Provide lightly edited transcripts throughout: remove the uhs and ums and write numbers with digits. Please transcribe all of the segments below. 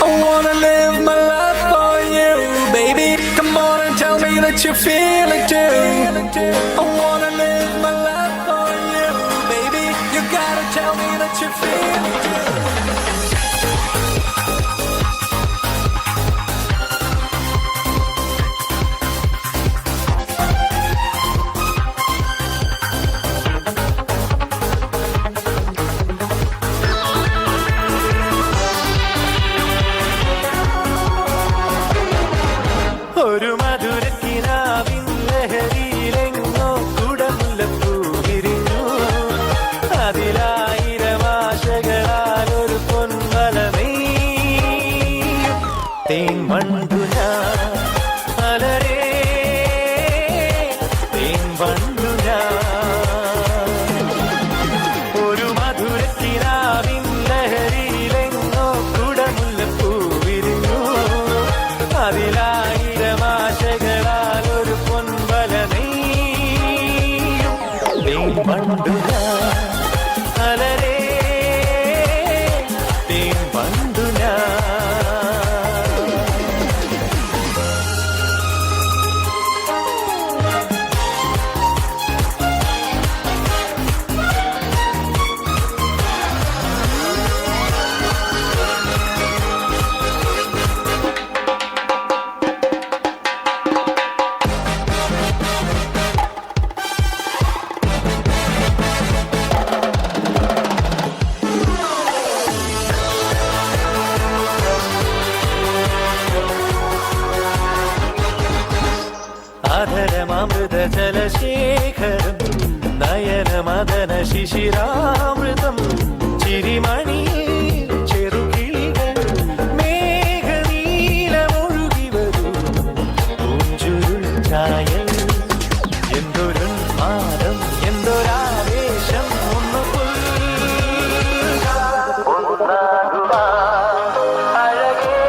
I wanna live my life for you, baby. Come on and tell me that you feel it too. I wanna live my life for you, baby. You gotta tell me that you feel it too. ഒരു മധുരക്കിനാവിൻ ലഹരിയിലെങ്ങോ കുടമുല്ലപ്പൂ വിരിഞ്ഞു. അതിലായിരം ആശകളാൽ ഒരു പൊൻവല നെയ്യും. തേൻ വണ്ടു ഞാൻ അലരേ, തേൻ വണ്ടു ഞാൻ. ഒരു മധുരക്കിനാവിൻ ലഹരിയിലെങ്ങോ കുടമുല്ലപ്പൂ വിരിഞ്ഞു. അതിലായി ഒരു പൊൻവല നെയ്യും. തേൻ വണ്ടു ഞാൻ അലരേ, തേൻ വണ്ടു ഞാൻ. അധരമൃത ജലശേഖരം നയനമദന ശിശിരാമൃതം. ചിരിമണി ചെറുകിളികൾ മേഘനീലമൊഴുകി വരൂ. പൂഞ്ചുരുൾ ചായൽ എന്തൊരുന്മാദം, എന്തൊരാവേശം. ഒന്ന് അഴകേ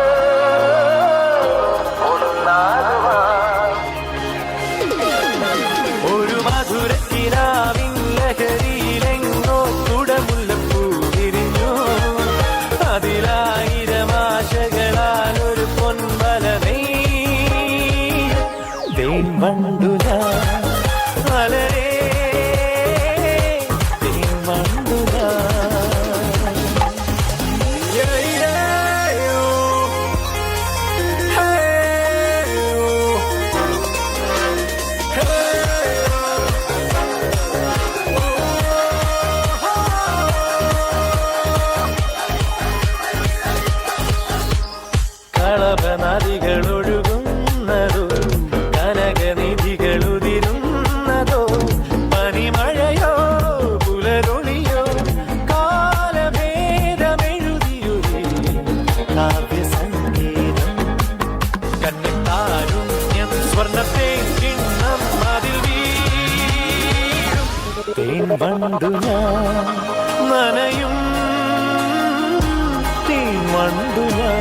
ഒരു മധുരക്കിനാവിൻ ലഹരിയിലെങ്ങോ കുടമുല്ലപ്പൂ വിരിഞ്ഞു. അതിലായിരം ആശകളാൽ ഒരു പൊൻവല നെയ്യും. തേൻ വണ്ടു ഞാൻ അലരേ, തേൻ വണ്ടു ഞാൻ. കളഭനദികളൊഴുകുന്നതോ, കനകനിധികളുതിരുന്നതോ, പനിമഴയോ പുലരൊളിയോ, കാലഭേദമെഴുതിയൊരു കാവ്യസംഗീതം. കന്നിത്താരുണ്യം സ്വർണ്ണത്തെ കിണ്ണം അതിൽ വീഴും. തേൻ വണ്ടു ഞാൻ നനയും, തേൻ വണ്ടു ഞാൻ.